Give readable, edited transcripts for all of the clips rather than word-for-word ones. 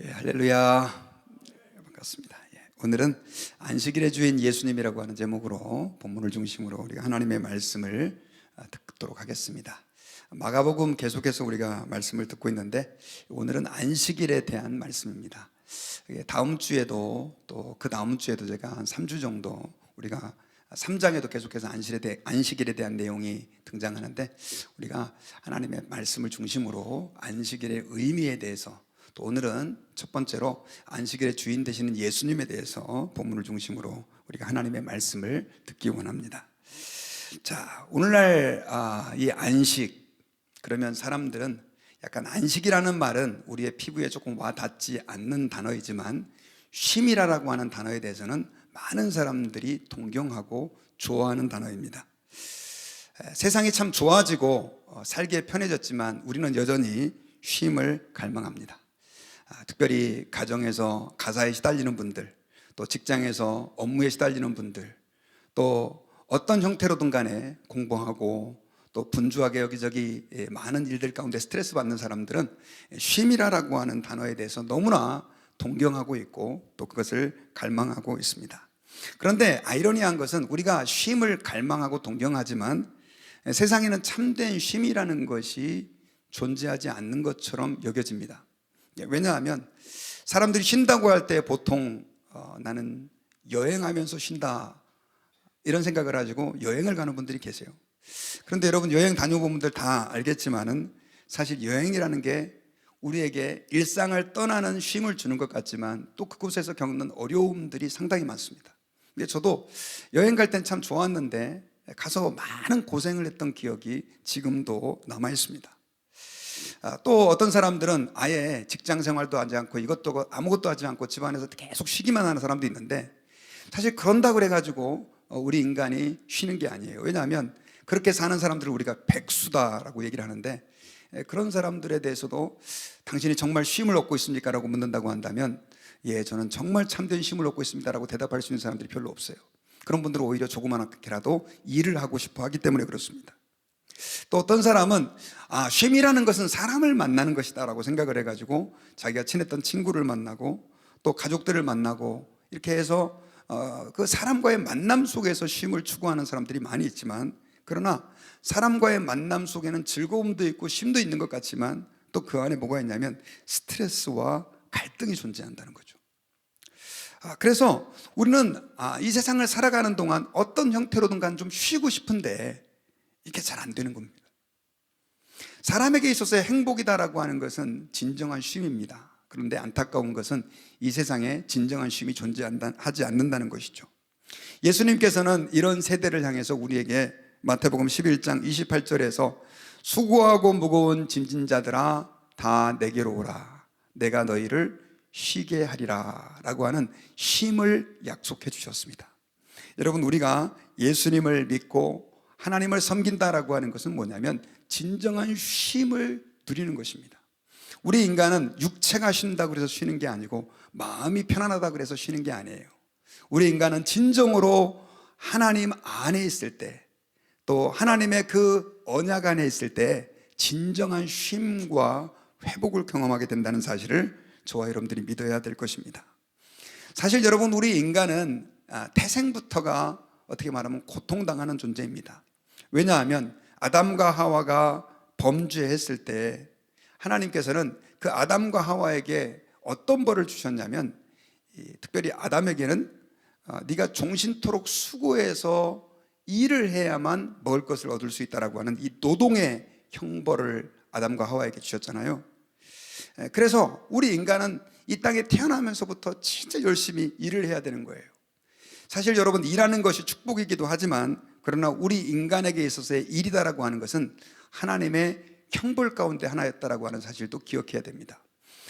할렐루야. 반갑습니다. 오늘은 안식일의 주인 예수님이라고 하는 제목으로 본문을 중심으로 우리가 하나님의 말씀을 듣도록 하겠습니다. 마가복음 계속해서 우리가 말씀을 듣고 있는데 오늘은 안식일에 대한 말씀입니다. 다음 주에도 또 그 다음 주에도 제가 한 3주 정도 우리가 3장에도 계속해서 안식일에 대한 내용이 등장하는데 우리가 하나님의 말씀을 중심으로 안식일의 의미에 대해서, 또 오늘은 첫 번째로 안식일의 주인 되시는 예수님에 대해서 본문을 중심으로 우리가 하나님의 말씀을 듣기 원합니다. 자, 오늘날 이 안식, 그러면 사람들은 약간 안식이라는 말은 우리의 피부에 조금 와닿지 않는 단어이지만 쉼이라고 하는 단어에 대해서는 많은 사람들이 동경하고 좋아하는 단어입니다. 세상이 참 좋아지고 살기에 편해졌지만 우리는 여전히 쉼을 갈망합니다. 특별히 가정에서 가사에 시달리는 분들, 또 직장에서 업무에 시달리는 분들, 또 어떤 형태로든 간에 공부하고 또 분주하게 여기저기 많은 일들 가운데 스트레스 받는 사람들은 쉼이라고 하는 단어에 대해서 너무나 동경하고 있고 또 그것을 갈망하고 있습니다. 그런데 아이러니한 것은 우리가 쉼을 갈망하고 동경하지만 세상에는 참된 쉼이라는 것이 존재하지 않는 것처럼 여겨집니다. 왜냐하면 사람들이 쉰다고 할 때 보통 나는 여행하면서 쉰다 이런 생각을 가지고 여행을 가는 분들이 계세요. 그런데 여러분, 여행 다녀본 분들 다 알겠지만은 사실 여행이라는 게 우리에게 일상을 떠나는 쉼을 주는 것 같지만 또 그곳에서 겪는 어려움들이 상당히 많습니다. 근데 저도 여행 갈 땐 참 좋았는데 가서 많은 고생을 했던 기억이 지금도 남아 있습니다. 또 어떤 사람들은 아예 직장 생활도 하지 않고 이것도 아무것도 하지 않고 집안에서 계속 쉬기만 하는 사람도 있는데, 사실 그런다고 그래가지고 우리 인간이 쉬는 게 아니에요. 왜냐하면 그렇게 사는 사람들을 우리가 백수다라고 얘기를 하는데, 그런 사람들에 대해서도 당신이 정말 쉼을 얻고 있습니까? 라고 묻는다고 한다면 예, 저는 정말 참된 쉼을 얻고 있습니다 라고 대답할 수 있는 사람들이 별로 없어요. 그런 분들은 오히려 조그맣게라도 일을 하고 싶어 하기 때문에 그렇습니다. 또 어떤 사람은 쉼이라는 것은 사람을 만나는 것이다 라고 생각을 해가지고 자기가 친했던 친구를 만나고 또 가족들을 만나고 이렇게 해서 그 사람과의 만남 속에서 쉼을 추구하는 사람들이 많이 있지만, 그러나 사람과의 만남 속에는 즐거움도 있고 쉼도 있는 것 같지만 또 그 안에 뭐가 있냐면 스트레스와 갈등이 존재한다는 거죠. 그래서 우리는 이 세상을 살아가는 동안 어떤 형태로든 간 좀 쉬고 싶은데 이게 잘 안 되는 겁니다. 사람에게 있어서의 행복이다라고 하는 것은 진정한 쉼입니다. 그런데 안타까운 것은 이 세상에 진정한 쉼이 존재하지 않는다는 것이죠. 예수님께서는 이런 세대를 향해서 우리에게 마태복음 11장 28절에서 수고하고 무거운 짐진 자들아 다 내게로 오라, 내가 너희를 쉬게 하리라 라고 하는 쉼을 약속해 주셨습니다. 여러분, 우리가 예수님을 믿고 하나님을 섬긴다라고 하는 것은 뭐냐면 진정한 쉼을 누리는 것입니다. 우리 인간은 육체가 쉰다고 해서 쉬는 게 아니고 마음이 편안하다고 해서 쉬는 게 아니에요. 우리 인간은 진정으로 하나님 안에 있을 때, 또 하나님의 그 언약 안에 있을 때 진정한 쉼과 회복을 경험하게 된다는 사실을 저와 여러분들이 믿어야 될 것입니다. 사실 여러분, 우리 인간은 태생부터가 어떻게 말하면 고통당하는 존재입니다. 왜냐하면 아담과 하와가 범죄했을 때 하나님께서는 그 아담과 하와에게 어떤 벌을 주셨냐면, 특별히 아담에게는 네가 종신토록 수고해서 일을 해야만 먹을 것을 얻을 수 있다라고 하는 이 노동의 형벌을 아담과 하와에게 주셨잖아요. 그래서 우리 인간은 이 땅에 태어나면서부터 진짜 열심히 일을 해야 되는 거예요. 사실 여러분, 일하는 것이 축복이기도 하지만 그러나 우리 인간에게 있어서의 일이다라고 하는 것은 하나님의 형벌 가운데 하나였다라고 하는 사실도 기억해야 됩니다.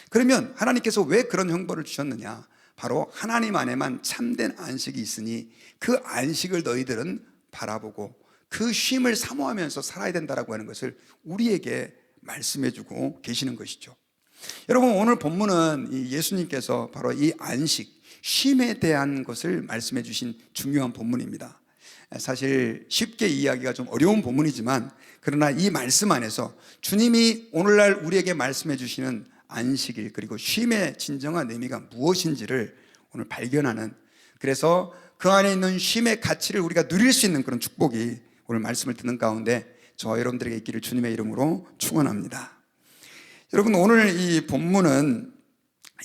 그러면 하나님께서 왜 그런 형벌을 주셨느냐? 바로 하나님 안에만 참된 안식이 있으니 그 안식을 너희들은 바라보고 그 쉼을 사모하면서 살아야 된다라고 하는 것을 우리에게 말씀해주고 계시는 것이죠. 여러분, 오늘 본문은 예수님께서 바로 이 안식, 쉼에 대한 것을 말씀해 주신 중요한 본문입니다. 사실 쉽게 이해하기가 좀 어려운 본문이지만 그러나 이 말씀 안에서 주님이 오늘날 우리에게 말씀해 주시는 안식일 그리고 쉼의 진정한 의미가 무엇인지를 오늘 발견하는, 그래서 그 안에 있는 쉼의 가치를 우리가 누릴 수 있는 그런 축복이 오늘 말씀을 듣는 가운데 저와 여러분들에게 있기를 주님의 이름으로 축원합니다. 여러분, 오늘 이 본문은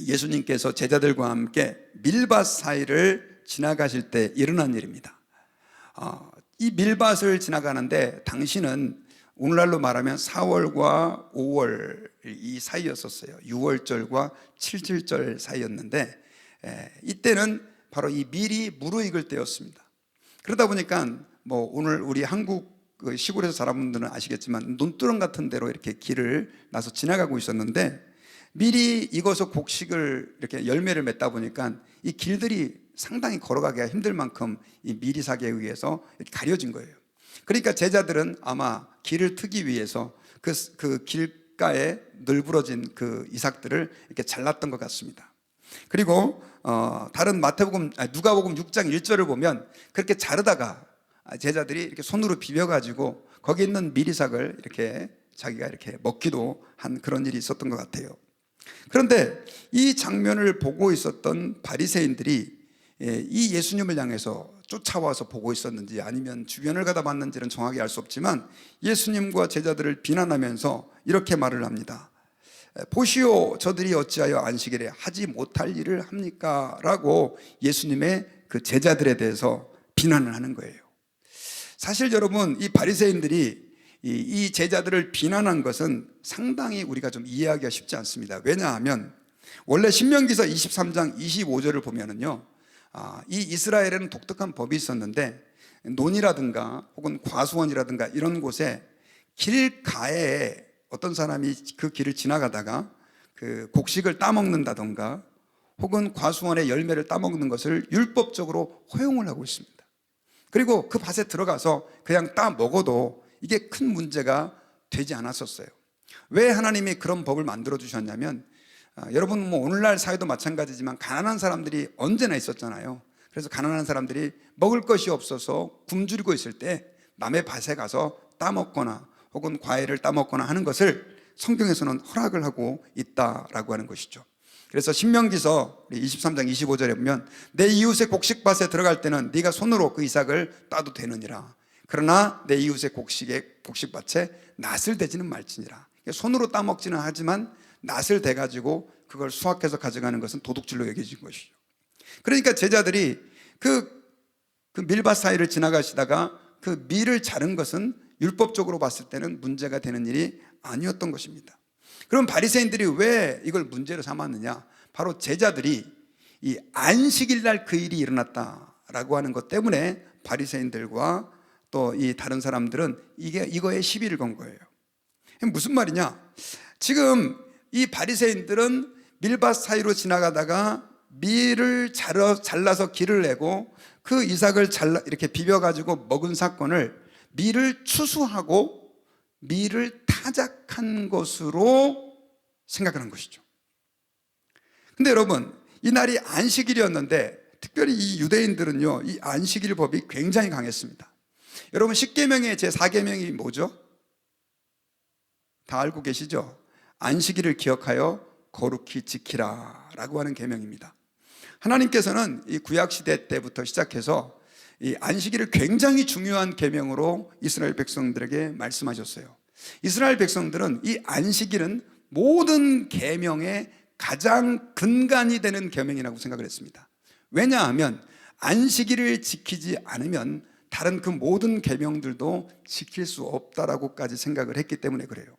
예수님께서 제자들과 함께 밀밭 사이를 지나가실 때 일어난 일입니다. 이 밀밭을 지나가는데 당시는 오늘날로 말하면 4월과 5월 이 사이였었어요. 6월절과 7절절 사이였는데 이때는 바로 이 밀이 무르익을 때였습니다. 그러다 보니까 뭐 오늘 우리 한국 시골에서 자란 분들은 아시겠지만 논두렁 같은 데로 이렇게 길을 나서 지나가고 있었는데, 밀이 익어서 곡식을 이렇게 열매를 맺다 보니까 이 길들이 상당히 걸어가기가 힘들 만큼 이 미리삭에 의해서 이렇게 가려진 거예요. 그러니까 제자들은 아마 길을 트기 위해서 그 길가에 널브러진 그 이삭들을 이렇게 잘랐던 것 같습니다. 그리고 다른 누가복음 6장 1절을 보면 그렇게 자르다가 제자들이 이렇게 손으로 비벼가지고 거기 있는 미리삭을 이렇게 자기가 이렇게 먹기도 한 그런 일이 있었던 것 같아요. 그런데 이 장면을 보고 있었던 바리새인들이 이 예수님을 향해서 쫓아와서 보고 있었는지 아니면 주변을 가다 봤는지는 정확히 알 수 없지만 예수님과 제자들을 비난하면서 이렇게 말을 합니다. 보시오, 저들이 어찌하여 안식일에 하지 못할 일을 합니까? 라고 예수님의 그 제자들에 대해서 비난을 하는 거예요. 사실 여러분, 이 바리새인들이 이 제자들을 비난한 것은 상당히 우리가 좀 이해하기가 쉽지 않습니다. 왜냐하면 원래 신명기서 23장 25절을 보면은요, 이 이스라엘에는 독특한 법이 있었는데 논이라든가 혹은 과수원이라든가 이런 곳에 길가에 어떤 사람이 그 길을 지나가다가 그 곡식을 따먹는다던가 혹은 과수원의 열매를 따먹는 것을 율법적으로 허용을 하고 있습니다. 그리고 그 밭에 들어가서 그냥 따먹어도 이게 큰 문제가 되지 않았었어요. 왜 하나님이 그런 법을 만들어 주셨냐면 여러분 뭐 오늘날 사회도 마찬가지지만 가난한 사람들이 언제나 있었잖아요. 그래서 가난한 사람들이 먹을 것이 없어서 굶주리고 있을 때 남의 밭에 가서 따먹거나 혹은 과일을 따먹거나 하는 것을 성경에서는 허락을 하고 있다라고 하는 것이죠. 그래서 신명기서 23장 25절에 보면 내 이웃의 곡식밭에 들어갈 때는 네가 손으로 그 이삭을 따도 되느니라. 그러나 내 이웃의 곡식밭에 낫을 대지는 말지니라. 손으로 따먹지는 하지만 낫을 대가지고 그걸 수확해서 가져가는 것은 도둑질로 여겨진 것이죠. 그러니까 제자들이 그 밀밭 사이를 지나가시다가 그 밀을 자른 것은 율법적으로 봤을 때는 문제가 되는 일이 아니었던 것입니다. 그럼 바리새인들이 왜 이걸 문제로 삼았느냐? 바로 제자들이 이 안식일 날 그 일이 일어났다라고 하는 것 때문에 바리새인들과 또 이 다른 사람들은 이거에 시비를 건 거예요. 무슨 말이냐? 지금 이 바리새인들은 밀밭 사이로 지나가다가 밀을 잘라서 길을 내고 그 이삭을 이렇게 비벼가지고 먹은 사건을 밀을 추수하고 밀을 타작한 것으로 생각을 한 것이죠. 근데 여러분, 이 날이 안식일이었는데 특별히 이 유대인들은요, 이 안식일 법이 굉장히 강했습니다. 여러분, 십계명의 제4계명이 뭐죠? 다 알고 계시죠? 안식일을 기억하여 거룩히 지키라 라고 하는 계명입니다. 하나님께서는 이 구약시대 때부터 시작해서 이 안식일을 굉장히 중요한 계명으로 이스라엘 백성들에게 말씀하셨어요. 이스라엘 백성들은 이 안식일은 모든 계명의 가장 근간이 되는 계명이라고 생각을 했습니다. 왜냐하면 안식일을 지키지 않으면 다른 그 모든 계명들도 지킬 수 없다라고까지 생각을 했기 때문에 그래요.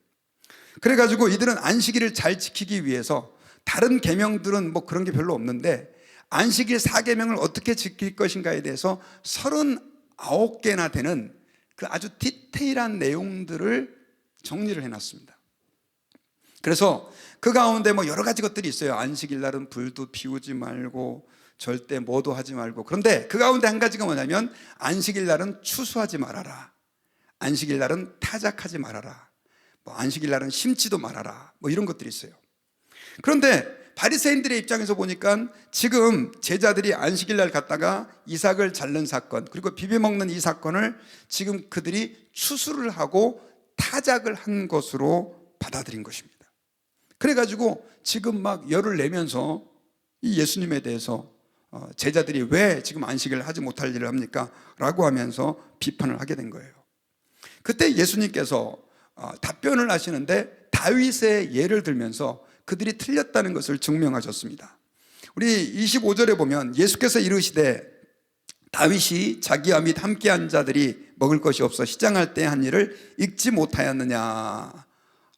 그래가지고 이들은 안식일을 잘 지키기 위해서 다른 계명들은 뭐 그런 게 별로 없는데 안식일 4계명을 어떻게 지킬 것인가에 대해서 39개나 되는 그 아주 디테일한 내용들을 정리를 해놨습니다. 그래서 그 가운데 뭐 여러 가지 것들이 있어요. 안식일 날은 불도 피우지 말고 절대 뭐도 하지 말고. 그런데 그 가운데 한 가지가 뭐냐면 안식일 날은 추수하지 말아라, 안식일 날은 타작하지 말아라, 뭐 안식일 날은 심지도 말아라, 뭐 이런 것들이 있어요. 그런데 바리새인들의 입장에서 보니까 지금 제자들이 안식일 날 갔다가 이삭을 자른 사건, 그리고 비벼먹는 이 사건을 지금 그들이 추수를 하고 타작을 한 것으로 받아들인 것입니다. 그래가지고 지금 막 열을 내면서 이 예수님에 대해서 제자들이 왜 지금 안식일을 하지 못할 일을 합니까? 라고 하면서 비판을 하게 된 거예요. 그때 예수님께서 답변을 하시는데 다윗의 예를 들면서 그들이 틀렸다는 것을 증명하셨습니다. 우리 25절에 보면 예수께서 이르시되 다윗이 자기와 및 함께한 자들이 먹을 것이 없어 시장할 때 한 일을 읽지 못하였느냐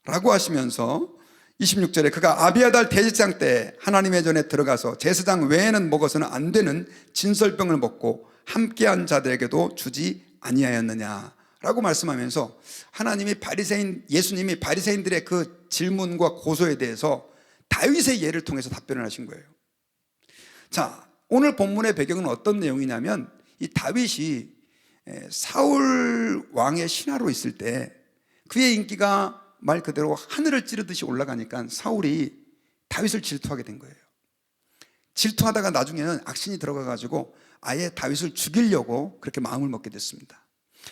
라고 하시면서 26절에 그가 아비아달 대제사장 때 하나님의 전에 들어가서 제사장 외에는 먹어서는 안 되는 진설병을 먹고 함께한 자들에게도 주지 아니하였느냐 라고 말씀하면서 예수님이 바리새인들의 그 질문과 고소에 대해서 다윗의 예를 통해서 답변을 하신 거예요. 자, 오늘 본문의 배경은 어떤 내용이냐면 이 다윗이 사울 왕의 신하로 있을 때 그의 인기가 말 그대로 하늘을 찌르듯이 올라가니까 사울이 다윗을 질투하게 된 거예요. 질투하다가 나중에는 악신이 들어가가지고 아예 다윗을 죽이려고 그렇게 마음을 먹게 됐습니다.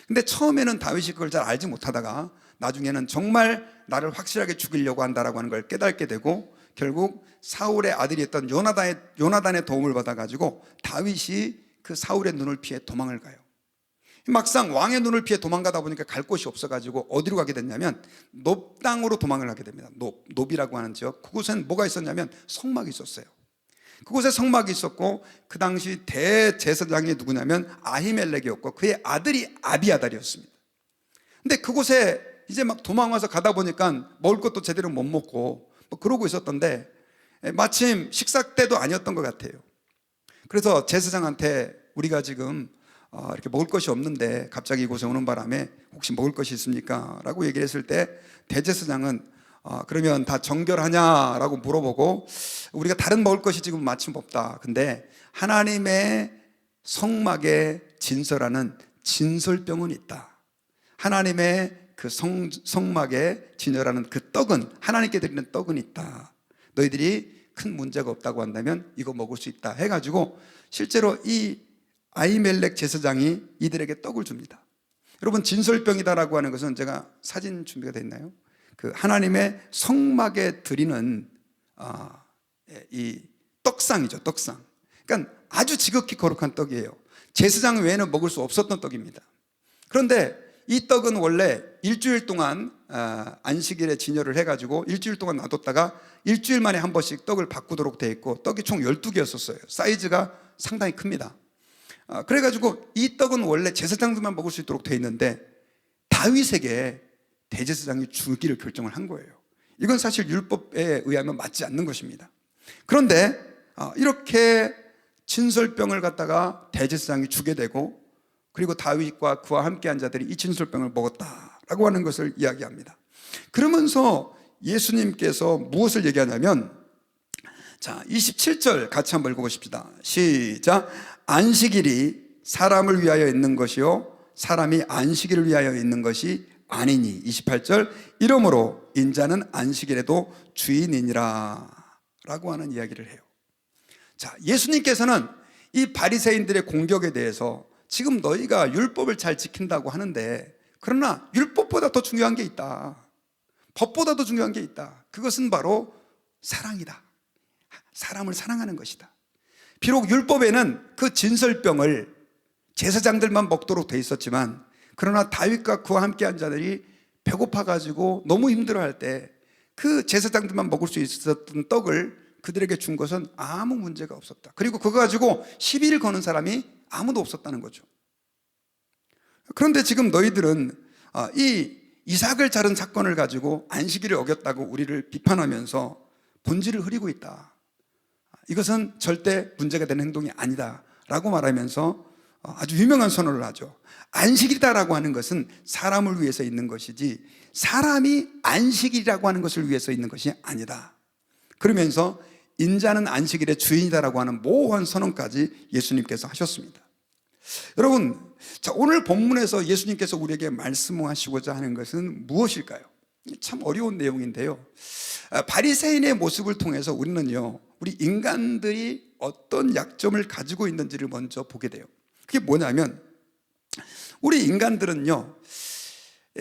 근데 처음에는 다윗이 그걸 잘 알지 못하다가 나중에는 정말 나를 확실하게 죽이려고 한다라고 하는 걸 깨닫게 되고 결국 사울의 아들이었던 요나단의 도움을 받아가지고 다윗이 그 사울의 눈을 피해 도망을 가요. 막상 왕의 눈을 피해 도망가다 보니까 갈 곳이 없어가지고 어디로 가게 됐냐면 놉 땅으로 도망을 하게 됩니다. 놉이라고 하는 지역. 그곳엔 뭐가 있었냐면 성막이 있었어요. 그곳에 성막이 있었고 그 당시 대제사장이 누구냐면 아히멜렉이었고 그의 아들이 아비아달이었습니다. 근데 그곳에 이제 막 도망와서 가다 보니까 먹을 것도 제대로 못 먹고 뭐 그러고 있었던데 마침 식사 때도 아니었던 것 같아요. 그래서 제사장한테 우리가 지금 이렇게 먹을 것이 없는데 갑자기 이곳에 오는 바람에 혹시 먹을 것이 있습니까? 라고 얘기를 했을 때 대제사장은 그러면 다 정결하냐라고 물어보고 우리가 다른 먹을 것이 지금 마침 없다. 근데 하나님의 성막에 진설하는 진설병은 있다. 하나님의 그 성막에 진열하는 그 떡은 하나님께 드리는 떡은 있다. 너희들이 큰 문제가 없다고 한다면 이거 먹을 수 있다 해가지고 실제로 이 아히멜렉 제사장이 이들에게 떡을 줍니다. 여러분 진설병이다라고 하는 것은 제가 사진 준비가 됐나요? 그 하나님의 성막에 드리는 이 떡상이죠. 떡상. 그러니까 아주 지극히 거룩한 떡이에요. 제사장 외에는 먹을 수 없었던 떡입니다. 그런데 이 떡은 원래 일주일 동안 안식일에 진열을 해가지고 일주일 동안 놔뒀다가 일주일 만에 한 번씩 떡을 바꾸도록 되어 있고 떡이 총 12개였었어요. 사이즈가 상당히 큽니다. 그래가지고 이 떡은 원래 제사장들만 먹을 수 있도록 되어 있는데 다윗에게 대제사장이 주기를 결정을 한 거예요. 이건 사실 율법에 의하면 맞지 않는 것입니다. 그런데 이렇게 진설병을 갖다가 대제사장이 주게 되고 그리고 다윗과 그와 함께한 자들이 이 진설병을 먹었다라고 하는 것을 이야기합니다. 그러면서 예수님께서 무엇을 얘기하냐면 자 27절 같이 한번 읽어보십시다. 시작. 안식일이 사람을 위하여 있는 것이요 사람이 안식일을 위하여 있는 것이 아니니. 28절. 이러므로 인자는 안식일에도 주인이니라 라고 하는 이야기를 해요. 자, 예수님께서는 이 바리새인들의 공격에 대해서 지금 너희가 율법을 잘 지킨다고 하는데 그러나 율법보다 더 중요한 게 있다. 법보다 더 중요한 게 있다. 그것은 바로 사랑이다. 사람을 사랑하는 것이다. 비록 율법에는 그 진설병을 제사장들만 먹도록 돼 있었지만 그러나 다윗과 그와 함께한 자들이 배고파가지고 너무 힘들어할 때 그 제사장들만 먹을 수 있었던 떡을 그들에게 준 것은 아무 문제가 없었다. 그리고 그거 가지고 시비를 거는 사람이 아무도 없었다는 거죠. 그런데 지금 너희들은 이 이삭을 자른 사건을 가지고 안식일을 어겼다고 우리를 비판하면서 본질을 흐리고 있다. 이것은 절대 문제가 되는 행동이 아니다 라고 말하면서 아주 유명한 선언을 하죠. 안식일이다라고 하는 것은 사람을 위해서 있는 것이지 사람이 안식일이라고 하는 것을 위해서 있는 것이 아니다. 그러면서 인자는 안식일의 주인이다라고 하는 모호한 선언까지 예수님께서 하셨습니다. 여러분, 자, 오늘 본문에서 예수님께서 우리에게 말씀하시고자 하는 것은 무엇일까요? 참 어려운 내용인데요. 바리새인의 모습을 통해서 우리는요, 우리 인간들이 어떤 약점을 가지고 있는지를 먼저 보게 돼요. 그게 뭐냐면 우리 인간들은요,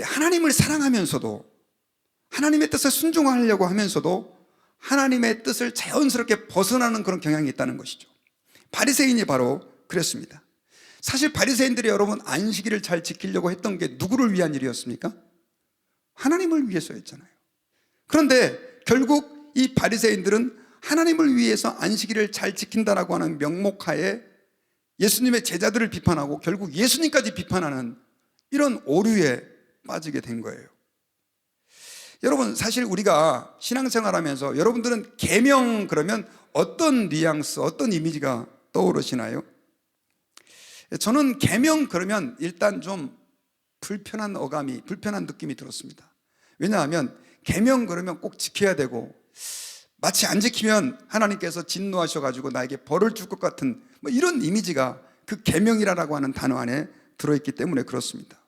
하나님을 사랑하면서도 하나님의 뜻에 순종하려고 하면서도 하나님의 뜻을 자연스럽게 벗어나는 그런 경향이 있다는 것이죠. 바리새인이 바로 그랬습니다. 사실 바리새인들이 여러분 안식일을 잘 지키려고 했던 게 누구를 위한 일이었습니까? 하나님을 위해서였잖아요. 그런데 결국 이 바리새인들은 하나님을 위해서 안식일을 잘 지킨다라고 하는 명목하에 예수님의 제자들을 비판하고 결국 예수님까지 비판하는 이런 오류에 빠지게 된 거예요. 여러분, 사실 우리가 신앙생활하면서 여러분들은 계명 그러면 어떤 뉘앙스, 어떤 이미지가 떠오르시나요? 저는 계명 그러면 일단 좀 불편한 어감이, 불편한 느낌이 들었습니다. 왜냐하면 계명 그러면 꼭 지켜야 되고 마치 안 지키면 하나님께서 진노하셔가지고 나에게 벌을 줄 것 같은 뭐 이런 이미지가 그 계명이라고 하는 단어 안에 들어있기 때문에 그렇습니다.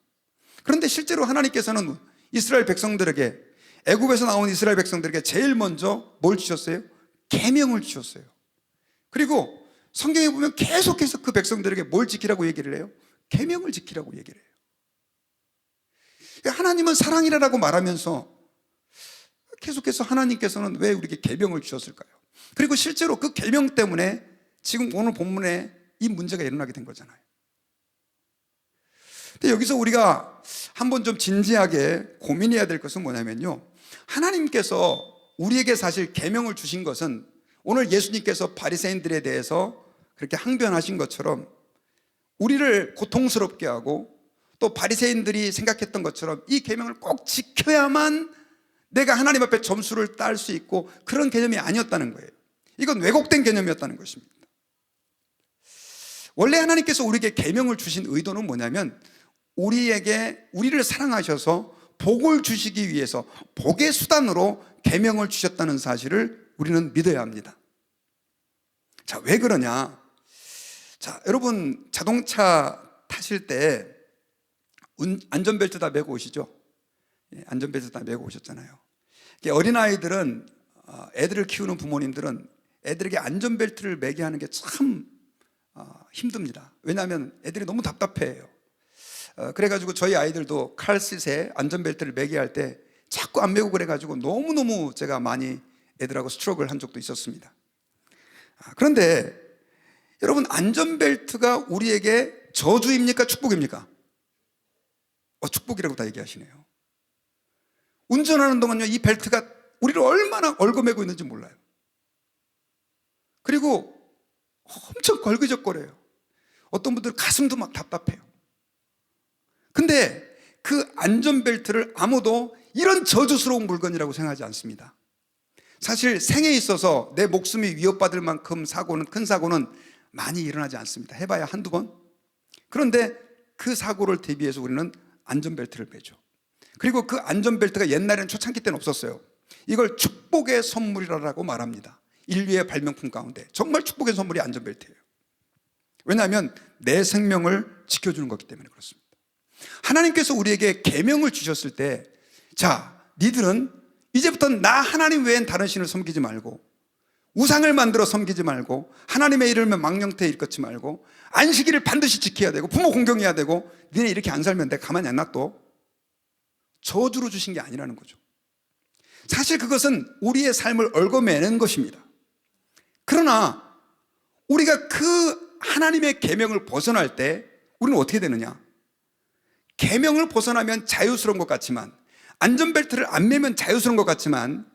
그런데 실제로 하나님께서는 이스라엘 백성들에게, 애굽에서 나온 이스라엘 백성들에게 제일 먼저 뭘 주셨어요? 계명을 주셨어요. 그리고 성경에 보면 계속해서 그 백성들에게 뭘 지키라고 얘기를 해요? 계명을 지키라고 얘기를 해요. 하나님은 사랑이라고 말하면서 계속해서 하나님께서는 왜 우리에게 계명을 주셨을까요? 그리고 실제로 그 계명 때문에 지금 오늘 본문에 이 문제가 일어나게 된 거잖아요. 근데 여기서 우리가 한번 좀 진지하게 고민해야 될 것은 뭐냐면요, 하나님께서 우리에게 사실 계명을 주신 것은 오늘 예수님께서 바리새인들에 대해서 그렇게 항변하신 것처럼 우리를 고통스럽게 하고 또 바리새인들이 생각했던 것처럼 이 계명을 꼭 지켜야만 내가 하나님 앞에 점수를 딸 수 있고 그런 개념이 아니었다는 거예요. 이건 왜곡된 개념이었다는 것입니다. 원래 하나님께서 우리에게 계명을 주신 의도는 뭐냐면 우리를 사랑하셔서 복을 주시기 위해서 복의 수단으로 계명을 주셨다는 사실을 우리는 믿어야 합니다. 자, 왜 그러냐? 자, 여러분 자동차 타실 때 안전벨트 다 매고 오시죠? 안전벨트 다 매고 오셨잖아요. 어린아이들은, 애들을 키우는 부모님들은 애들에게 안전벨트를 매게 하는 게 참 힘듭니다. 왜냐하면 애들이 너무 답답해해요. 그래가지고 저희 아이들도 칼시트에 안전벨트를 매게 할 때 자꾸 안 매고 그래가지고 너무너무 제가 많이 애들하고 스트러글 한 적도 있었습니다. 그런데 여러분, 안전벨트가 우리에게 저주입니까? 축복입니까? 축복이라고 다 얘기하시네요. 운전하는 동안요, 이 벨트가 우리를 얼마나 얽어매고 있는지 몰라요. 그리고 엄청 걸그적거려요. 어떤 분들은 가슴도 막 답답해요. 근데 그 안전벨트를 아무도 이런 저주스러운 물건이라고 생각하지 않습니다. 사실 생에 있어서 내 목숨이 위협받을 만큼 큰 사고는 많이 일어나지 않습니다. 해봐야 한두 번. 그런데 그 사고를 대비해서 우리는 안전벨트를 매죠. 그리고 그 안전벨트가 옛날에는 초창기 때는 없었어요. 이걸 축복의 선물이라고 말합니다. 인류의 발명품 가운데 정말 축복의 선물이 안전벨트예요. 왜냐하면 내 생명을 지켜주는 것이기 때문에 그렇습니다. 하나님께서 우리에게 계명을 주셨을 때, 자, 니들은 이제부터 나 하나님 외엔 다른 신을 섬기지 말고 우상을 만들어 섬기지 말고 하나님의 이름을 망령되이 일컫지 말고 안식일을 반드시 지켜야 되고 부모 공경해야 되고, 니네 이렇게 안 살면 내가 가만히 안 놔둬. 저주로 주신 게 아니라는 거죠. 사실 그것은 우리의 삶을 얽어매는 것입니다. 그러나 우리가 그 하나님의 계명을 벗어날 때 우리는 어떻게 되느냐? 계명을 벗어나면 자유스러운 것 같지만, 안전벨트를 안 매면 자유스러운 것 같지만,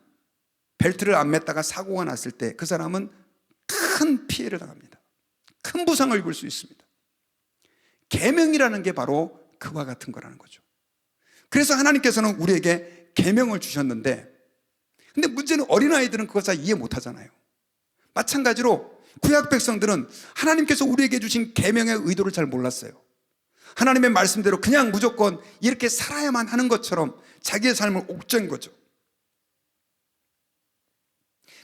벨트를 안 맸다가 사고가 났을 때 그 사람은 큰 피해를 당합니다. 큰 부상을 입을 수 있습니다. 계명이라는 게 바로 그와 같은 거라는 거죠. 그래서 하나님께서는 우리에게 계명을 주셨는데, 근데 문제는 어린아이들은 그것 잘 이해 못하잖아요. 마찬가지로 구약 백성들은 하나님께서 우리에게 주신 계명의 의도를 잘 몰랐어요. 하나님의 말씀대로 그냥 무조건 이렇게 살아야만 하는 것처럼 자기의 삶을 옥죄인 거죠.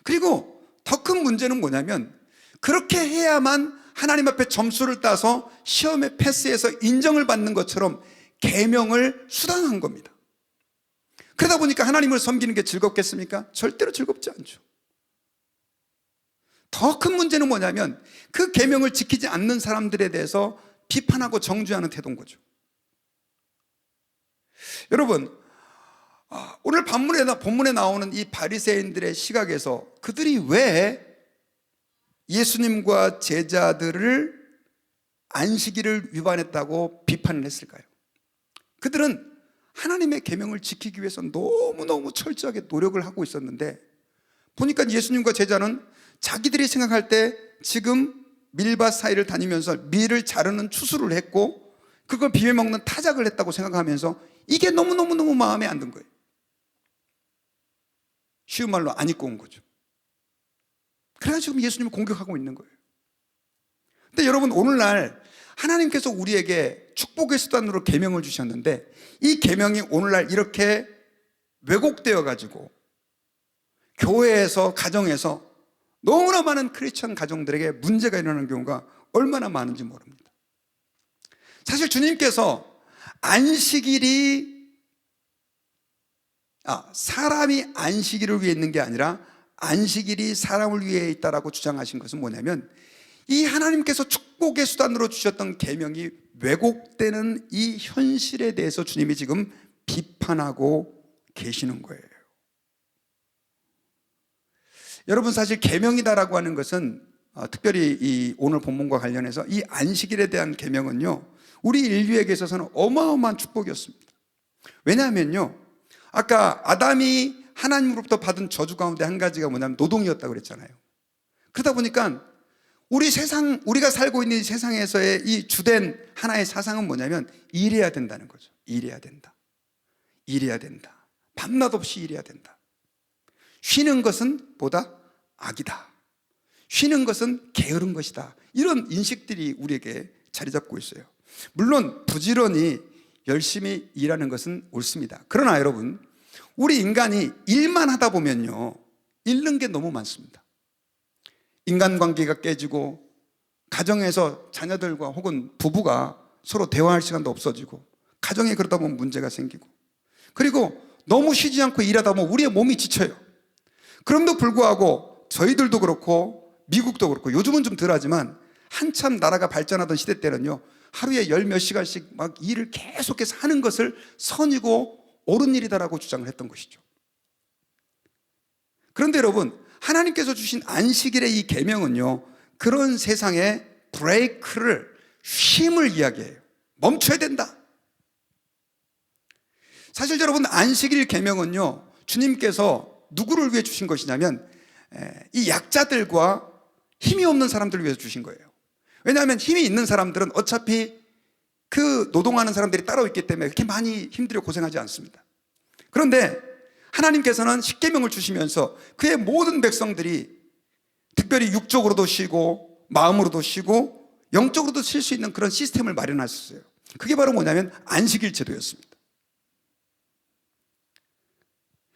그리고 더 큰 문제는 뭐냐면, 그렇게 해야만 하나님 앞에 점수를 따서 시험에 패스해서 인정을 받는 것처럼 계명을 수단한 겁니다. 그러다 보니까 하나님을 섬기는 게 즐겁겠습니까? 절대로 즐겁지 않죠. 더 큰 문제는 뭐냐면 그 계명을 지키지 않는 사람들에 대해서 비판하고 정죄하는 태도인 거죠. 여러분, 오늘 본문에 나오는 이 바리새인들의 시각에서 그들이 왜 예수님과 제자들을 안식일을 위반했다고 비판을 했을까요? 그들은 하나님의 계명을 지키기 위해서 너무너무 철저하게 노력을 하고 있었는데, 보니까 예수님과 제자는 자기들이 생각할 때 지금 밀밭 사이를 다니면서 밀을 자르는 추수를 했고 그걸 비벼 먹는 타작을 했다고 생각하면서 이게 너무너무 마음에 안 든 거예요. 쉬운 말로 안 입고 온 거죠. 그래서 지금 예수님을 공격하고 있는 거예요. 근데 여러분, 오늘날 하나님께서 우리에게 축복의 수단으로 계명을 주셨는데 이 계명이 오늘날 이렇게 왜곡되어 가지고 교회에서, 가정에서 너무나 많은 크리스천 가정들에게 문제가 일어나는 경우가 얼마나 많은지 모릅니다. 사실 주님께서 사람이 안식일을 위해 있는 게 아니라 안식일이 사람을 위해 있다라고 주장하신 것은 뭐냐면, 이 하나님께서 축복의 수단으로 주셨던 계명이 왜곡되는 이 현실에 대해서 주님이 지금 비판하고 계시는 거예요. 여러분, 사실 계명이다라고 하는 것은 특별히 이 오늘 본문과 관련해서 이 안식일에 대한 계명은요, 우리 인류에게 있어서는 어마어마한 축복이었습니다. 왜냐하면요, 아까 아담이 하나님으로부터 받은 저주 가운데 한 가지가 뭐냐면 노동이었다고 그랬잖아요. 그러다 보니까 우리가 살고 있는 이 세상에서의 이 주된 하나의 사상은 뭐냐면 일해야 된다는 거죠. 일해야 된다. 밤낮 없이 일해야 된다. 쉬는 것은 보다 악이다. 쉬는 것은 게으른 것이다. 이런 인식들이 우리에게 자리 잡고 있어요. 물론 부지런히 열심히 일하는 것은 옳습니다. 그러나 여러분, 우리 인간이 일만 하다 보면요, 잃는 게 너무 많습니다. 인간관계가 깨지고, 가정에서 자녀들과 혹은 부부가 서로 대화할 시간도 없어지고, 가정에 그러다 보면 문제가 생기고, 그리고 너무 쉬지 않고 일하다 보면 우리의 몸이 지쳐요. 그럼에도 불구하고 저희들도 그렇고 미국도 그렇고, 요즘은 좀 덜하지만 한참 나라가 발전하던 시대 때는요, 하루에 열 몇 시간씩 막 일을 계속해서 하는 것을 선이고 옳은 일이다라고 주장을 했던 것이죠. 그런데 여러분, 하나님께서 주신 안식일의 이 계명은요, 그런 세상의 브레이크를, 쉼을 이야기해요. 멈춰야 된다. 사실 여러분, 안식일 계명은요, 주님께서 누구를 위해 주신 것이냐면 이 약자들과 힘이 없는 사람들을 위해서 주신 거예요. 왜냐하면 힘이 있는 사람들은 어차피 그 노동하는 사람들이 따로 있기 때문에 그렇게 많이 힘들어 고생하지 않습니다. 그런데 하나님께서는 십계명을 주시면서 그의 모든 백성들이 특별히 육적으로도 쉬고 마음으로도 쉬고 영적으로도 쉴 수 있는 그런 시스템을 마련하셨어요. 그게 바로 뭐냐면 안식일 제도였습니다.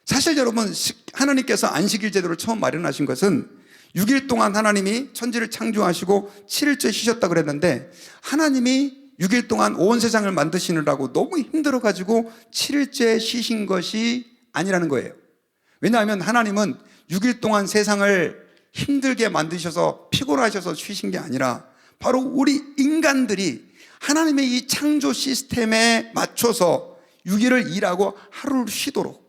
사실 여러분, 하나님께서 안식일 제도를 처음 마련하신 것은 6일 동안 하나님이 천지를 창조하시고 7일째 쉬셨다고 그랬는데, 하나님이 6일 동안 온 세상을 만드시느라고 너무 힘들어가지고 7일째 쉬신 것이 아니라는 거예요. 왜냐하면 하나님은 6일 동안 세상을 힘들게 만드셔서 피곤하셔서 쉬신 게 아니라 바로 우리 인간들이 하나님의 이 창조 시스템에 맞춰서 6일을 일하고 하루를 쉬도록,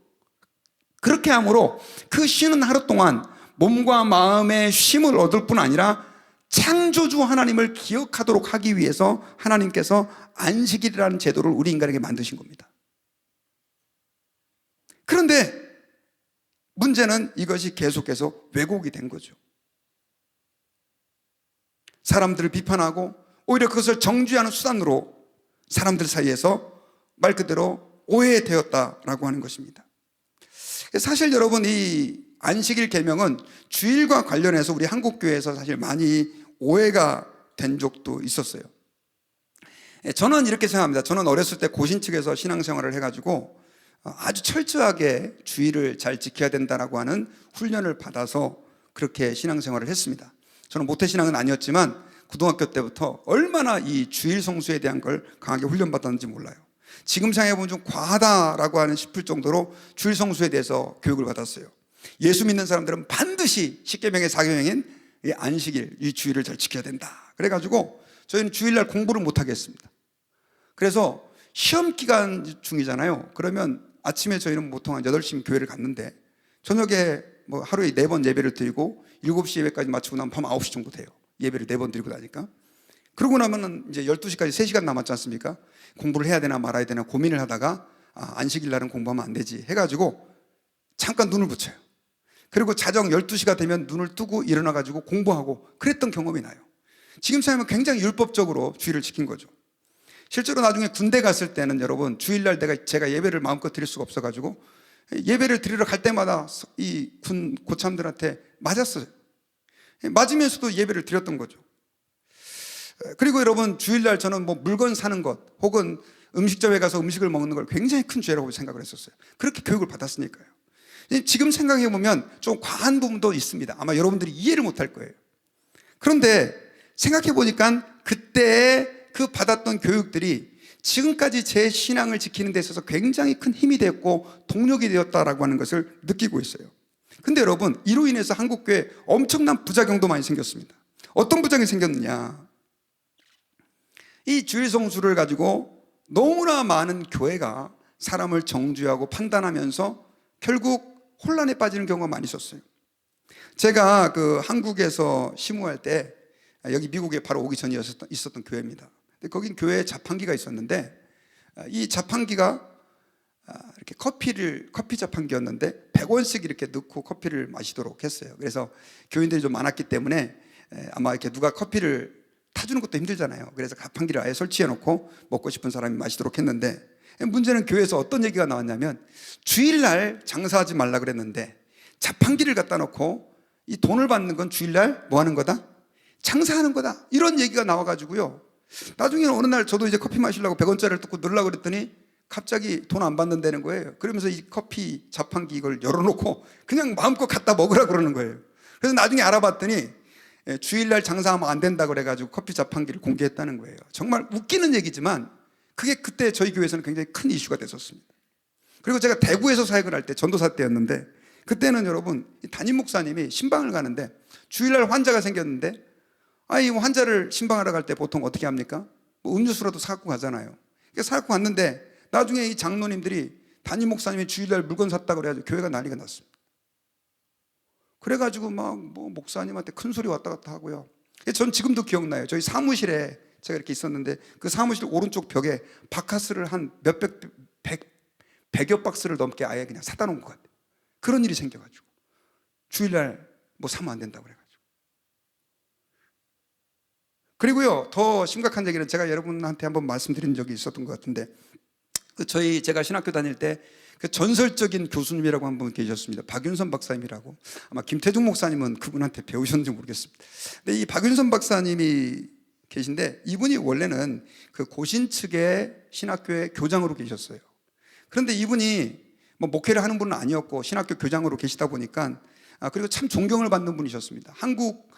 그렇게 함으로 그 쉬는 하루 동안 몸과 마음의 쉼을 얻을 뿐 아니라 창조주 하나님을 기억하도록 하기 위해서 하나님께서 안식일이라는 제도를 우리 인간에게 만드신 겁니다. 그런데 문제는 이것이 계속해서 왜곡이 된 거죠. 사람들을 비판하고 오히려 그것을 정죄하는 수단으로 사람들 사이에서 말 그대로 오해되었다라고 하는 것입니다. 사실 여러분, 이 안식일 계명은 주일과 관련해서 우리 한국교회에서 사실 많이 오해가 된 적도 있었어요. 저는 이렇게 생각합니다. 저는 어렸을 때 고신 측에서 신앙생활을 해가지고 아주 철저하게 주일을 잘 지켜야 된다라고 하는 훈련을 받아서 그렇게 신앙생활을 했습니다. 저는 모태신앙은 아니었지만 고등학교 때부터 얼마나 이 주일 성수에 대한 걸 강하게 훈련받았는지 몰라요. 지금 생각해보면 좀 과하다라고 하는 싶을 정도로 주일 성수에 대해서 교육을 받았어요. 예수 믿는 사람들은 반드시 십계명의 4계명인 이 안식일, 이 주일을 잘 지켜야 된다. 그래가지고 저희는 주일날 공부를 못하게 했습니다. 그래서 시험 기간 중이잖아요. 그러면 아침에 저희는 보통 한 8시면 교회를 갔는데 저녁에 뭐 하루에 4번 예배를 드리고 7시 예배까지 마치고 나면 밤 9시 정도 돼요. 예배를 4번 드리고 나니까. 그러고 나면은 이제 12시까지 3시간 남았지 않습니까? 공부를 해야 되나 말아야 되나 고민을 하다가 안식일 날은 공부하면 안 되지 해가지고 잠깐 눈을 붙여요. 그리고 자정 12시가 되면 눈을 뜨고 일어나가지고 공부하고 그랬던 경험이 나요. 지금 생각하면 굉장히 율법적으로 주의를 지킨 거죠. 실제로 나중에 군대 갔을 때는 여러분 주일날 제가 예배를 마음껏 드릴 수가 없어가지고 예배를 드리러 갈 때마다 이 군 고참들한테 맞았어요. 맞으면서도 예배를 드렸던 거죠. 그리고 여러분 주일날 저는 뭐 물건 사는 것 혹은 음식점에 가서 음식을 먹는 걸 굉장히 큰 죄라고 생각을 했었어요. 그렇게 교육을 받았으니까요. 지금 생각해 보면 좀 과한 부분도 있습니다. 아마 여러분들이 이해를 못할 거예요. 그런데 생각해 보니까 그때 그 받았던 교육들이 지금까지 제 신앙을 지키는 데 있어서 굉장히 큰 힘이 됐고 동력이 되었다라고 하는 것을 느끼고 있어요. 근데 여러분 이로 인해서 한국교회에 엄청난 부작용도 많이 생겼습니다. 어떤 부작용이 생겼느냐, 이 주일 성수를 가지고 너무나 많은 교회가 사람을 정죄하고 판단하면서 결국 혼란에 빠지는 경우가 많이 있었어요. 제가 그 한국에서 심우할 때 여기 미국에 바로 오기 전에 있었던 교회입니다. 거긴 교회에 자판기가 있었는데 이 자판기가 이렇게 커피 자판기였는데 100원씩 이렇게 넣고 커피를 마시도록 했어요. 그래서 교인들이 좀 많았기 때문에 아마 이렇게 누가 커피를 타주는 것도 힘들잖아요. 그래서 자판기를 아예 설치해 놓고 먹고 싶은 사람이 마시도록 했는데 문제는 교회에서 어떤 얘기가 나왔냐면 주일날 장사하지 말라 그랬는데 자판기를 갖다 놓고 이 돈을 받는 건 주일날 뭐 하는 거다? 장사하는 거다. 이런 얘기가 나와가지고요. 나중에는 어느 날 저도 이제 커피 마시려고 100원짜리를 뜯고 넣으려고 그랬더니 갑자기 돈 안 받는다는 거예요. 그러면서 이 커피 자판기 이걸 열어놓고 그냥 마음껏 갖다 먹으라 그러는 거예요. 그래서 나중에 알아봤더니 주일날 장사하면 안 된다 그래가지고 커피 자판기를 공개했다는 거예요. 정말 웃기는 얘기지만 그게 그때 저희 교회에서는 굉장히 큰 이슈가 됐었습니다. 그리고 제가 대구에서 사역을 할 때 전도사 때였는데 그때는 여러분 담임 목사님이 신방을 가는데 주일날 환자가 생겼는데 이 환자를 신방하러 갈 때 보통 어떻게 합니까? 뭐 음료수라도 사갖고 가잖아요. 사갖고 갔는데 나중에 이 장로님들이 담임 목사님이 주일날 물건 샀다고 그래가지고 교회가 난리가 났습니다. 그래가지고 막 뭐 목사님한테 큰 소리 왔다 갔다 하고요. 전 지금도 기억나요. 저희 사무실에 제가 이렇게 있었는데 그 사무실 오른쪽 벽에 바카스를 한 백여 박스를 넘게 아예 그냥 사다 놓은 것 같아요. 그런 일이 생겨가지고 주일날 뭐 사면 안 된다고 그래가지고. 그리고요 더 심각한 얘기는 제가 여러분한테 한번 말씀드린 적이 있었던 것 같은데 제가 신학교 다닐 때 그 전설적인 교수님이라고 한 분 계셨습니다. 박윤선 박사님이라고. 아마 김태중 목사님은 그분한테 배우셨는지 모르겠습니다. 근데 이 박윤선 박사님이 계신데 이분이 원래는 그 고신 측의 신학교의 교장으로 계셨어요. 그런데 이분이 뭐 목회를 하는 분은 아니었고 신학교 교장으로 계시다 보니까 그리고 참 존경을 받는 분이셨습니다. 한국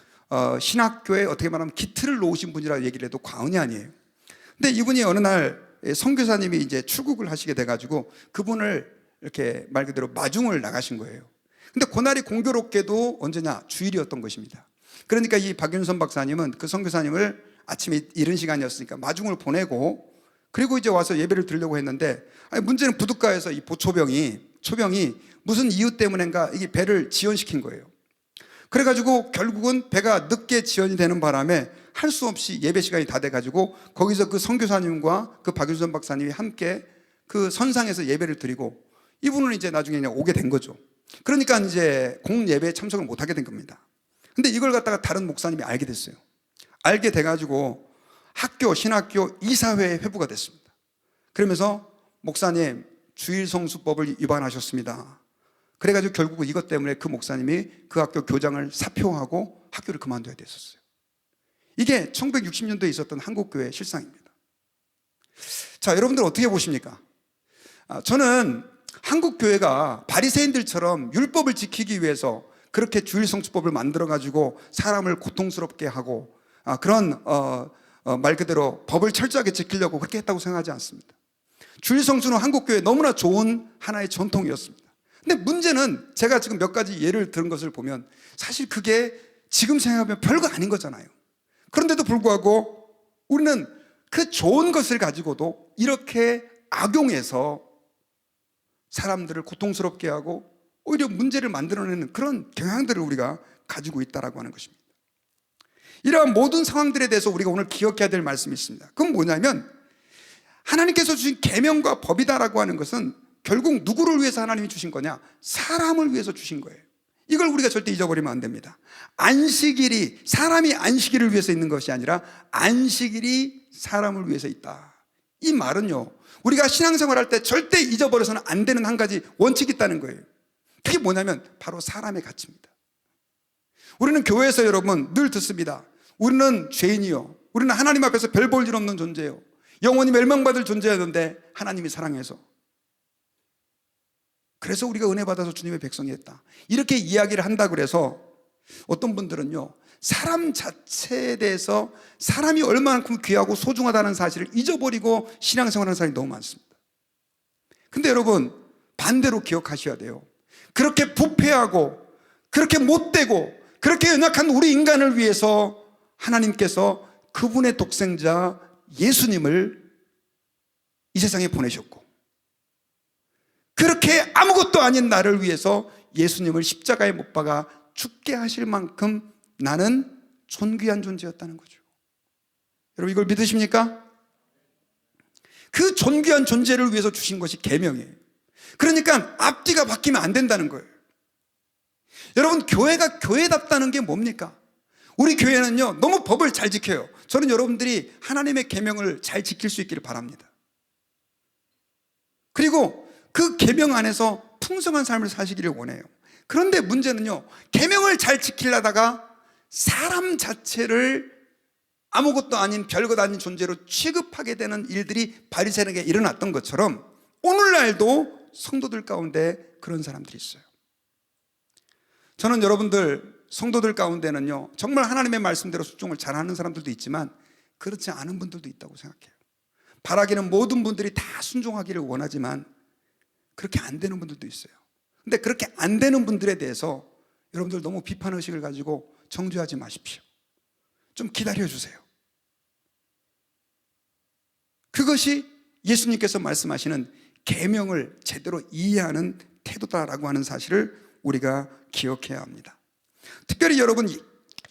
신학교에 어떻게 말하면 기틀을 놓으신 분이라 얘기를 해도 과언이 아니에요. 근데 이분이 어느 날 선교사님이 이제 출국을 하시게 돼가지고 그분을 이렇게 말 그대로 마중을 나가신 거예요. 근데 그날이 공교롭게도 언제냐? 주일이었던 것입니다. 그러니까 이 박윤선 박사님은 그 선교사님을 아침에 이른 시간이었으니까 마중을 보내고 그리고 이제 와서 예배를 드리려고 했는데 문제는 부둣가에서 이 초병이 무슨 이유 때문인가 이게 배를 지연시킨 거예요. 그래가지고 결국은 배가 늦게 지연이 되는 바람에 할 수 없이 예배 시간이 다 돼가지고 거기서 그 선교사님과 그 박윤선 박사님이 함께 그 선상에서 예배를 드리고 이분은 이제 나중에 그냥 오게 된 거죠. 그러니까 이제 공예배에 참석을 못하게 된 겁니다. 근데 이걸 갖다가 다른 목사님이 알게 됐어요. 알게 돼가지고 신학교 이사회에 회부가 됐습니다. 그러면서 목사님 주일성수법을 위반하셨습니다. 그래가지고 결국은 이것 때문에 그 목사님이 그 학교 교장을 사표하고 학교를 그만둬야 됐었어요. 이게 1960년도에 있었던 한국교회의 실상입니다. 자, 여러분들 어떻게 보십니까? 저는 한국교회가 바리새인들처럼 율법을 지키기 위해서 그렇게 주일성수법을 만들어가지고 사람을 고통스럽게 하고 그런 말 그대로 법을 철저하게 지키려고 그렇게 했다고 생각하지 않습니다. 주일성수는 한국교회에 너무나 좋은 하나의 전통이었습니다. 근데 문제는 제가 지금 몇 가지 예를 들은 것을 보면 사실 그게 지금 생각하면 별거 아닌 거잖아요. 그런데도 불구하고 우리는 그 좋은 것을 가지고도 이렇게 악용해서 사람들을 고통스럽게 하고 오히려 문제를 만들어내는 그런 경향들을 우리가 가지고 있다라고 하는 것입니다. 이러한 모든 상황들에 대해서 우리가 오늘 기억해야 될 말씀이 있습니다. 그건 뭐냐면 하나님께서 주신 계명과 법이다라고 하는 것은 결국 누구를 위해서 하나님이 주신 거냐? 사람을 위해서 주신 거예요. 이걸 우리가 절대 잊어버리면 안 됩니다. 안식일이 사람이 안식일을 위해서 있는 것이 아니라 안식일이 사람을 위해서 있다. 이 말은요, 우리가 신앙생활할 때 절대 잊어버려서는 안 되는 한 가지 원칙이 있다는 거예요. 그게 뭐냐면 바로 사람의 가치입니다. 우리는 교회에서 여러분 늘 듣습니다. 우리는 죄인이요, 우리는 하나님 앞에서 별 볼 일 없는 존재요, 영원히 멸망받을 존재였는데 하나님이 사랑해서, 그래서 우리가 은혜 받아서 주님의 백성이 했다, 이렇게 이야기를 한다. 그래서 어떤 분들은요, 사람 자체에 대해서 사람이 얼마만큼 귀하고 소중하다는 사실을 잊어버리고 신앙생활하는 사람이 너무 많습니다. 근데 여러분 반대로 기억하셔야 돼요. 그렇게 부패하고 그렇게 못되고 그렇게 연약한 우리 인간을 위해서 하나님께서 그분의 독생자 예수님을 이 세상에 보내셨고, 그렇게 아무것도 아닌 나를 위해서 예수님을 십자가에 못 박아 죽게 하실 만큼 나는 존귀한 존재였다는 거죠. 여러분 이걸 믿으십니까? 그 존귀한 존재를 위해서 주신 것이 계명이에요. 그러니까 앞뒤가 바뀌면 안 된다는 거예요. 여러분 교회가 교회답다는 게 뭡니까? 우리 교회는요 너무 법을 잘 지켜요. 저는 여러분들이 하나님의 계명을 잘 지킬 수 있기를 바랍니다. 그리고 그 계명 안에서 풍성한 삶을 사시기를 원해요. 그런데 문제는요, 계명을 잘 지키려다가 사람 자체를 아무것도 아닌 별것 아닌 존재로 취급하게 되는 일들이 바리새인에게 일어났던 것처럼 오늘날도 성도들 가운데 그런 사람들이 있어요. 저는 여러분들 성도들 가운데는요 정말 하나님의 말씀대로 순종을 잘하는 사람들도 있지만 그렇지 않은 분들도 있다고 생각해요. 바라기는 모든 분들이 다 순종하기를 원하지만 그렇게 안 되는 분들도 있어요. 근데 그렇게 안 되는 분들에 대해서 여러분들 너무 비판의식을 가지고 정죄하지 마십시오. 좀 기다려주세요. 그것이 예수님께서 말씀하시는 계명을 제대로 이해하는 태도다라고 하는 사실을 우리가 기억해야 합니다. 특별히 여러분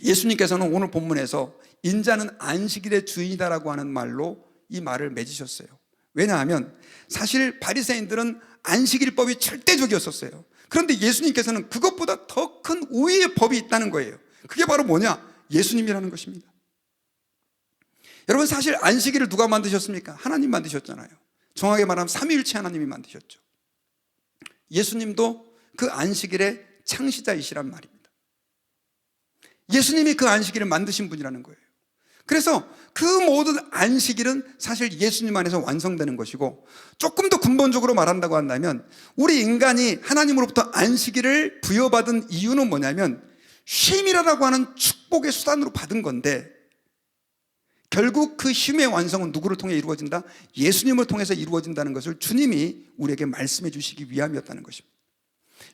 예수님께서는 오늘 본문에서 인자는 안식일의 주인이다라고 하는 말로 이 말을 맺으셨어요. 왜냐하면 사실 바리새인들은 안식일법이 절대적이었었어요. 그런데 예수님께서는 그것보다 더 큰 우위의 법이 있다는 거예요. 그게 바로 뭐냐? 예수님이라는 것입니다. 여러분 사실 안식일을 누가 만드셨습니까? 하나님 만드셨잖아요. 정확하게 말하면 삼위일체 하나님이 만드셨죠. 예수님도 그 안식일의 창시자이시란 말입니다. 예수님이 그 안식일을 만드신 분이라는 거예요. 그래서 그 모든 안식일은 사실 예수님 안에서 완성되는 것이고, 조금 더 근본적으로 말한다고 한다면 우리 인간이 하나님으로부터 안식일을 부여받은 이유는 뭐냐면 쉼이라고 하는 축복의 수단으로 받은 건데, 결국 그 쉼의 완성은 누구를 통해 이루어진다? 예수님을 통해서 이루어진다는 것을 주님이 우리에게 말씀해 주시기 위함이었다는 것입니다.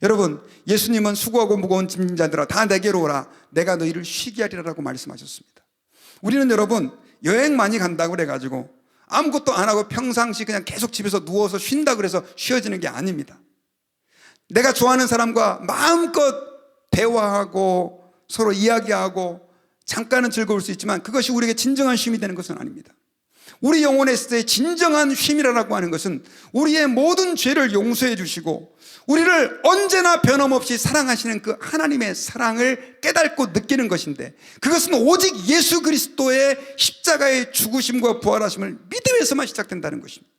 여러분 예수님은 수고하고 무거운 짐진 자들아 다 내게로 오라 내가 너희를 쉬게 하리라고 말씀하셨습니다. 우리는 여러분 여행 많이 간다고 그래가지고 아무것도 안 하고 평상시 그냥 계속 집에서 누워서 쉰다 그래서 쉬어지는 게 아닙니다. 내가 좋아하는 사람과 마음껏 대화하고 서로 이야기하고 잠깐은 즐거울 수 있지만 그것이 우리에게 진정한 쉼이 되는 것은 아닙니다. 우리 영혼에 있을 때 진정한 쉼이라고 하는 것은 우리의 모든 죄를 용서해 주시고 우리를 언제나 변함없이 사랑하시는 그 하나님의 사랑을 깨닫고 느끼는 것인데, 그것은 오직 예수 그리스도의 십자가의 죽으심과 부활하심을 믿음에서만 시작된다는 것입니다.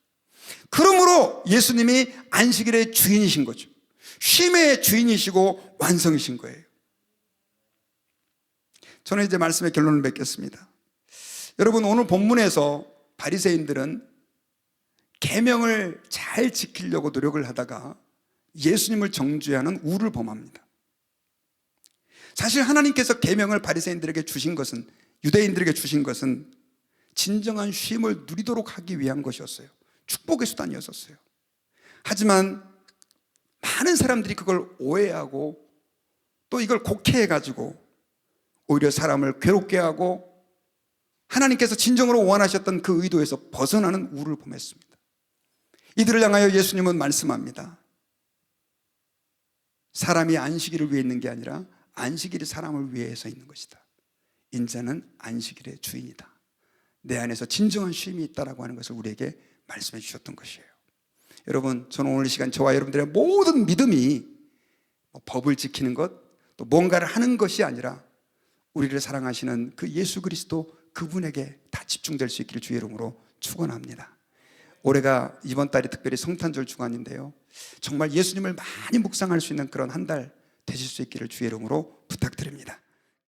그러므로 예수님이 안식일의 주인이신 거죠. 쉼의 주인이시고 완성이신 거예요. 저는 이제 말씀의 결론을 맺겠습니다. 여러분 오늘 본문에서 바리새인들은 계명을 잘 지키려고 노력을 하다가 예수님을 정죄하는 우를 범합니다. 사실 하나님께서 계명을 바리새인들에게 주신 것은, 유대인들에게 주신 것은 진정한 쉼을 누리도록 하기 위한 것이었어요. 축복의 수단이었어요. 하지만 많은 사람들이 그걸 오해하고 또 이걸 곡해해가지고 오히려 사람을 괴롭게 하고 하나님께서 진정으로 원하셨던 그 의도에서 벗어나는 우를 범했습니다. 이들을 향하여 예수님은 말씀합니다. 사람이 안식일을 위해 있는 게 아니라 안식일이 사람을 위해서 있는 것이다. 인자는 안식일의 주인이다. 내 안에서 진정한 쉼이 있다라고 하는 것을 우리에게 말씀해 주셨던 것이에요. 여러분, 저는 오늘 이 시간 저와 여러분들의 모든 믿음이 법을 지키는 것, 또 뭔가를 하는 것이 아니라 우리를 사랑하시는 그 예수 그리스도 그분에게 다 집중될 수 있기를 주의 이름으로 축원합니다. 올해가 이번 달이 특별히 성탄절 주간인데요, 정말 예수님을 많이 묵상할 수 있는 그런 한 달 되실 수 있기를 주의 이름으로 부탁드립니다.